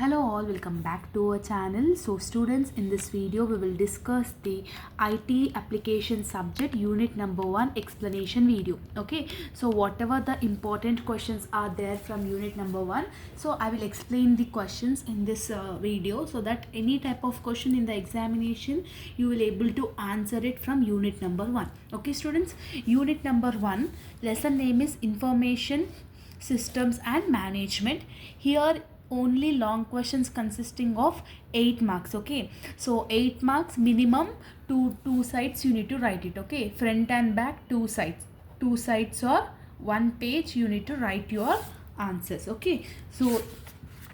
Hello all, welcome back to our channel. So students, in this video we will discuss the IT application subject unit number 1 explanation video. Okay, so whatever the important questions are there from unit number 1, so I will explain the questions in this video so that any type of question in the examination you will able to answer it from unit number 1. Okay students, unit number 1 lesson name is information systems and management. Here only long questions consisting of 8 marks. Okay, so 8 marks minimum, two sides you need to write it. Okay, front and back, two sides or one page you need to write your answers. Okay, so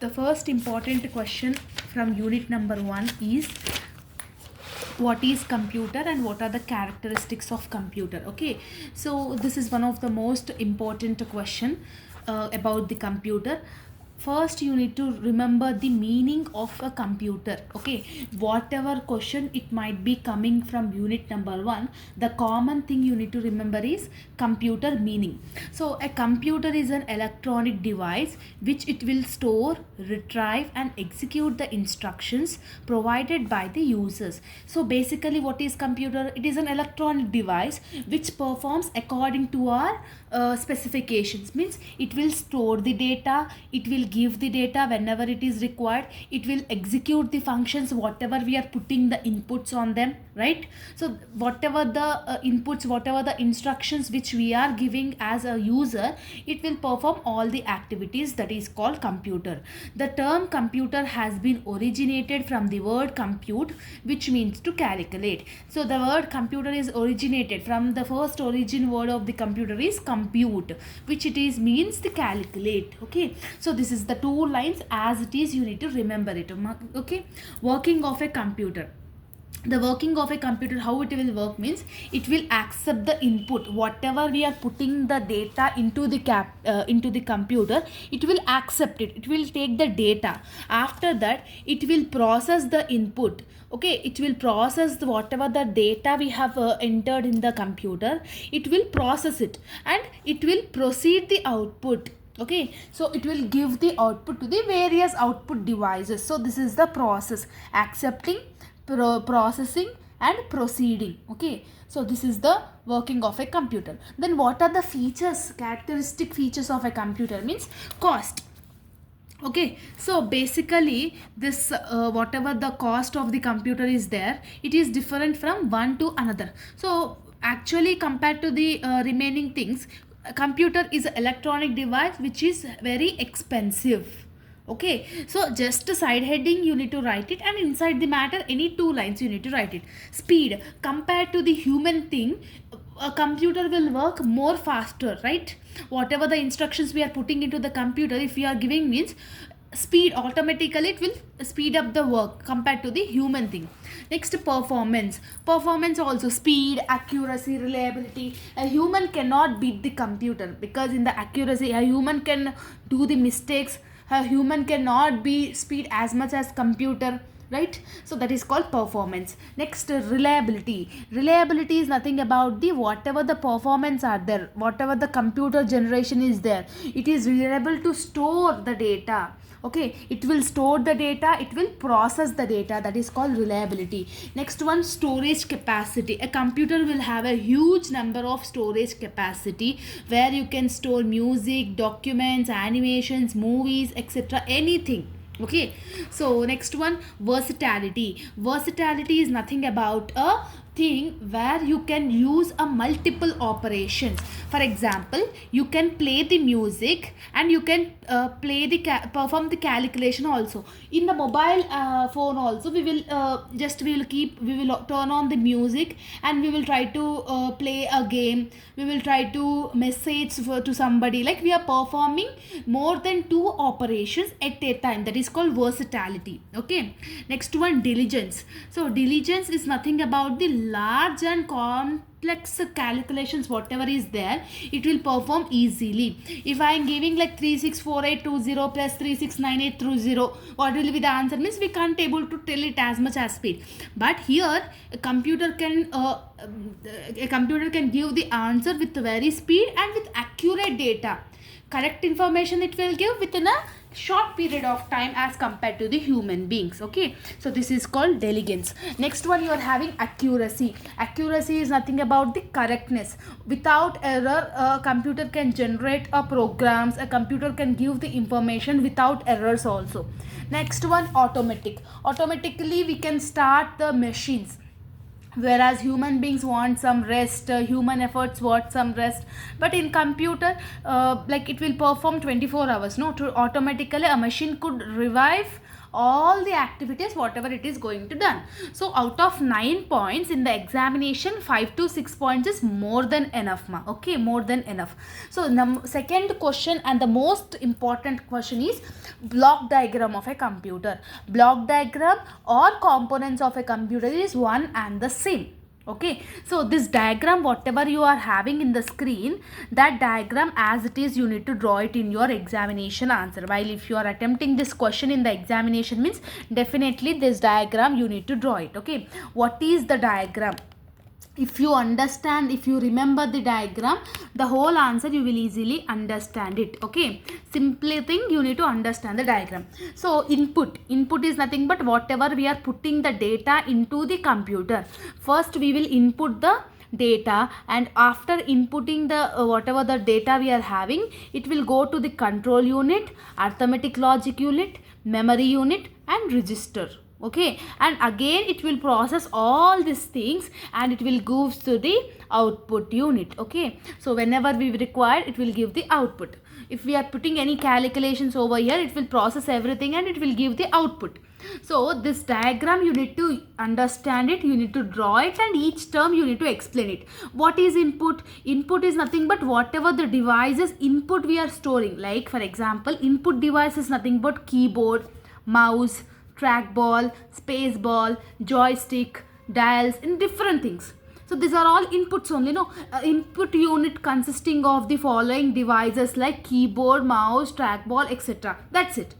the first important question from unit number 1 is what is computer and what are the characteristics of computer. Okay, so this is one of the most important question about the computer. First you need to remember the meaning of a computer. Okay, whatever question it might be coming from unit number 1, the common thing you need to remember is computer meaning. So a computer is an electronic device which it will store, retrieve and execute the instructions provided by the users. So basically what is computer? It is an electronic device which performs according to our specifications. Means it will store the data, it will give the data whenever it is required, it will execute the functions whatever we are putting the inputs on them, right? So whatever the inputs, whatever the instructions which we are giving as a user, it will perform all the activities. That is called computer. The term computer has been originated from the word compute, which means to calculate. So the word computer is originated from the first origin word of the computer is compute, which it is means to calculate. Okay, so this is the two lines as it is, you need to remember it. Okay, working of a computer. The working of a computer, how it will work means it will accept the input whatever we are putting the data into the computer. It will accept it, it will take the data. After that it will process the input. Okay, it will process whatever the data we have entered in the computer. It will process it and it will proceed the output. Okay, so it will give the output to the various output devices. So this is the process: accepting, processing and proceeding. Okay, so this is the working of a computer. Then what are the features, characteristic features of a computer? Means cost. Okay, so basically this whatever the cost of the computer is there, it is different from one to another. So actually compared to the remaining things, a computer is an electronic device which is very expensive. Okay, so just a side heading you need to write it, and inside the matter any two lines you need to write it. Speed, compared to the human thing, a computer will work more faster, right? Whatever the instructions we are putting into the computer, if we are giving means speed, automatically it will speed up the work compared to the human thing. Next, performance. Performance also, speed, accuracy, reliability. A human cannot beat the computer, because in the accuracy a human can do the mistakes, a human cannot be speed as much as computer, right? So that is called performance. Next, reliability. Reliability is nothing about the whatever the performance are there, whatever the computer generation is there, it is reliable to store the data. Okay, it will store the data, it will process the data. That is called reliability. Next one, storage capacity. A computer will have a huge number of storage capacity where you can store music, documents, animations, movies, etc., anything. Okay, so next one, versatility. Versatility is nothing about a thing where you can use a multiple operations. For example, you can play the music and you can perform the calculation also. In the mobile phone also, we will turn on the music and we will try to play a game, we will try to message to somebody, like we are performing more than two operations at a time. That is called versatility. Okay, next one, diligence. So diligence is nothing about the large and complex calculations whatever is there, it will perform easily. If I am giving like 364820 plus 369830, what will be the answer? Means we can't able to tell it as much as speed. But here a computer can give the answer with very speed and with accurate data. Correct information it will give within a short period of time as compared to the human beings. Okay, so this is called diligence. Next one, you are having accuracy. Accuracy is nothing about the correctness. Without error, a computer can generate a programs, a computer can give the information without errors also. Next one, automatic. Automatically we can start the machines, whereas human beings want some rest, human efforts want some rest, but in computer like it will perform 24 hours. No, to automatically a machine could revive all the activities whatever it is going to done. So out of 9 points in the examination, 5 to 6 points is more than enough, ma. Okay, more than enough. So second question and the most important question is block diagram of a computer. Block diagram or components of a computer is one and the same. Okay, so this diagram whatever you are having in the screen, that diagram as it is you need to draw it in your examination answer. While if you are attempting this question in the examination means definitely this diagram you need to draw it. Okay, what is the diagram? If you understand, if you remember the diagram, the whole answer you will easily understand it. Okay, simply thing you need to understand the diagram. So input is nothing but whatever we are putting the data into the computer. First we will input the data, and after inputting the whatever the data we are having, it will go to the control unit, arithmetic logic unit, memory unit and register. Okay, and again it will process all these things and it will go to the output unit. Okay, so whenever we require it will give the output. If we are putting any calculations over here, it will process everything and it will give the output. So this diagram you need to understand it, you need to draw it, and each term you need to explain it. What is input? Input is nothing but whatever the devices input we are storing. Like for example, input device is nothing but keyboard, mouse, trackball, space ball, joystick, dials, and different things. So these are all inputs only. No, input unit consisting of the following devices like keyboard, mouse, trackball, etc. That's it.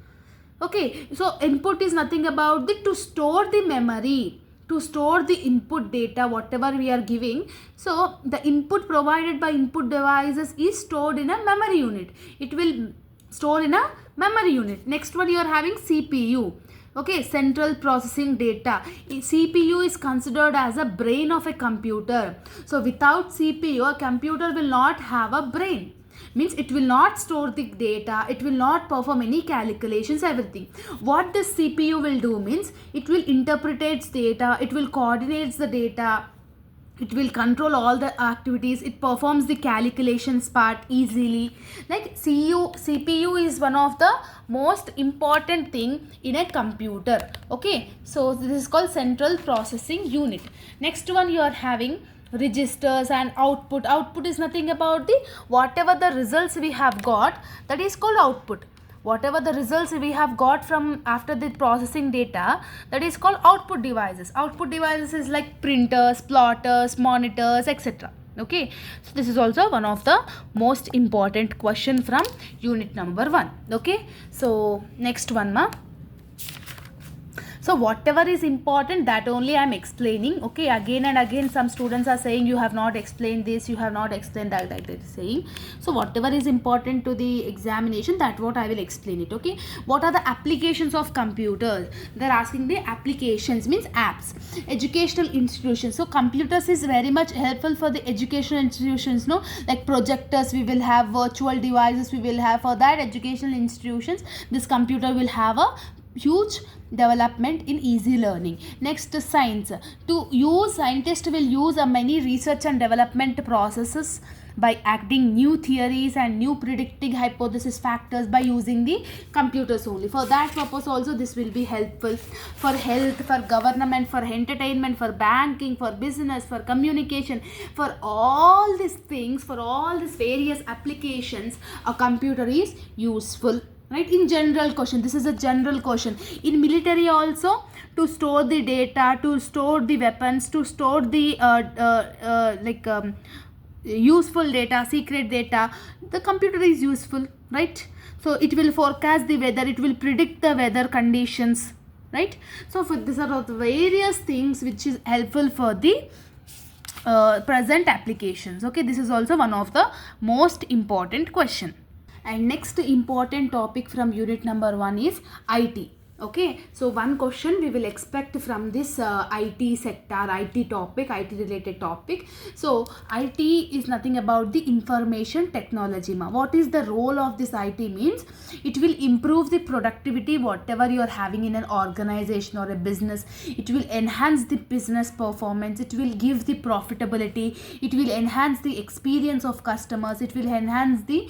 Okay, so input is nothing about the to store the memory, to store the input data whatever we are giving. So the input provided by input devices is stored in a memory unit. It will store in a memory unit. Next one, you are having CPU. Okay, central processing data. CPU is considered as a brain of a computer. So without CPU, a computer will not have a brain. Means it will not store the data, it will not perform any calculations, everything. What this CPU will do means it will interpret data, it will coordinate the data, it will control all the activities, it performs the calculations part easily. Like CPU is one of the most important thing in a computer. Okay, so this is called central processing unit. Next one, you are having registers and output. Output is nothing about the whatever the results we have got, that is called output. Whatever the results we have got from after the processing data, that is called output devices. Output devices is like printers, plotters, monitors, etc. Okay, so this is also one of the most important question from unit number 1. Okay, so next one, ma. So whatever is important, that only I am explaining. Okay, again and again some students are saying you have not explained this, you have not explained that, they are saying. So whatever is important to the examination, that what I will explain it. Okay, what are the applications of computers? They are asking the applications means apps. Educational institutions. So computers is very much helpful for the educational institutions, no, like projectors we will have, virtual devices we will have. For that educational institutions, this computer will have a huge development in easy learning. Next, science. To use, scientists will use many research and development processes by adding new theories and new predicting hypothesis factors by using the computers only. For that purpose also this will be helpful. For health, for government, for entertainment, for banking, for business, for communication, for all these things, for all these various applications, a computer is useful. Right, in general question, this is a general question. In military also, to store the data, to store the weapons, to store the useful data, secret data, the computer is useful, right? So it will forecast the weather, it will predict the weather conditions, right? So for these are the various things which is helpful for the present applications. Okay, this is also one of the most important question. And next important topic from unit number 1 is IT. Okay, so one question we will expect from this IT sector, IT topic, IT related topic. So IT is nothing about the information technology. What is the role of this IT means? It will improve the productivity whatever you are having in an organization or a business. It will enhance the business performance. It will give the profitability. It will enhance the experience of customers. It will enhance the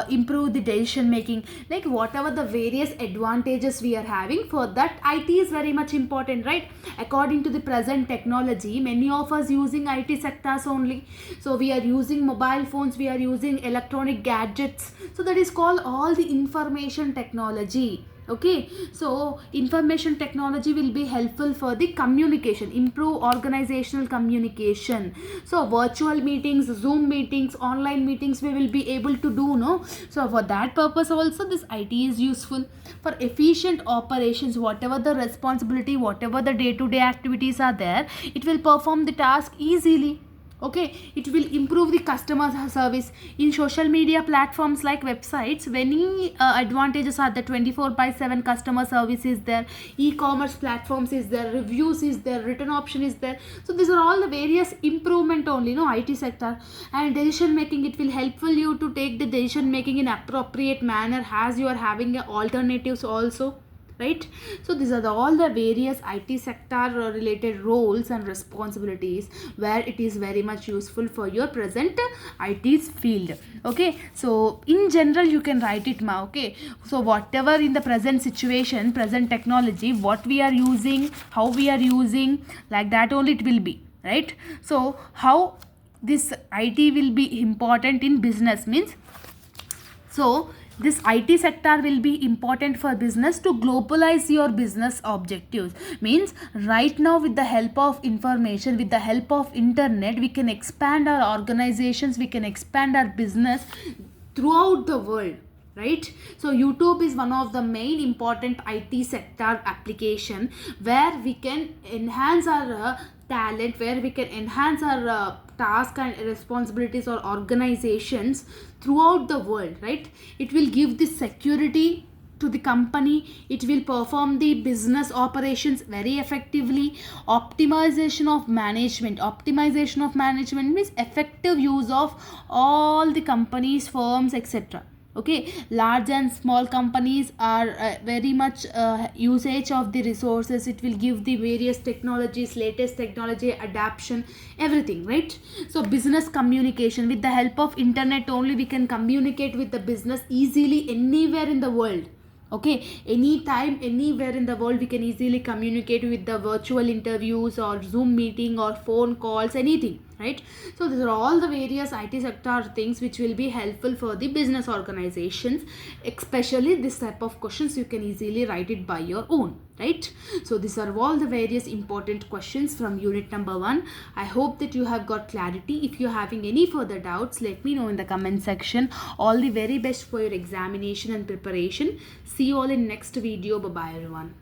improve the decision making. Like whatever the various advantages we are having, for that IT is very much important, right? According to the present technology, many of us using IT sectors only. So we are using mobile phones, we are using electronic gadgets, so that is called all the information technology. Okay, so information technology will be helpful for the communication, improve organizational communication. So virtual meetings, Zoom meetings, online meetings we will be able to do, no? So for that purpose also this IT is useful for efficient operations. Whatever the responsibility, whatever the day-to-day activities are there, it will perform the task easily. Okay, it will improve the customer service. In social media platforms like websites, many advantages are the 24/7 customer service is there, e-commerce platforms is there, reviews is there, written option is there. So these are all the various improvement only, no, IT sector. And decision making, it will helpful you to take the decision making in appropriate manner as you are having alternatives also, right? So these are all the various IT sector related roles and responsibilities where it is very much useful for your present IT's field. Okay, so in general you can write it ma. Okay, so whatever in the present situation, present technology, what we are using, how we are using, like that only it will be, right? So how this IT will be important in business means, so this IT sector will be important for business to globalize your business objectives. Means right now with the help of information, with the help of internet, we can expand our organizations, we can expand our business throughout the world, right? So YouTube is one of the main important IT sector application where we can enhance our talent, where we can enhance our task and responsibilities or organizations throughout the world, right? It will give the security to the company, it will perform the business operations very effectively. Optimization of management means effective use of all the companies, firms, etc. Okay, large and small companies are very much usage of the resources. It will give the various technologies, latest technology adaptation, everything, right? So business communication, with the help of internet only we can communicate with the business easily anywhere in the world. Okay, anytime, anywhere in the world we can easily communicate with the virtual interviews or Zoom meeting or phone calls, anything, right? So these are all the various IT sector things which will be helpful for the business organizations. Especially this type of questions you can easily write it by your own, right? So these are all the various important questions from unit number 1. I hope that you have got clarity. If you are having any further doubts, let me know in the comment section. All the very best for your examination and preparation. See you all in next video. Bye bye everyone.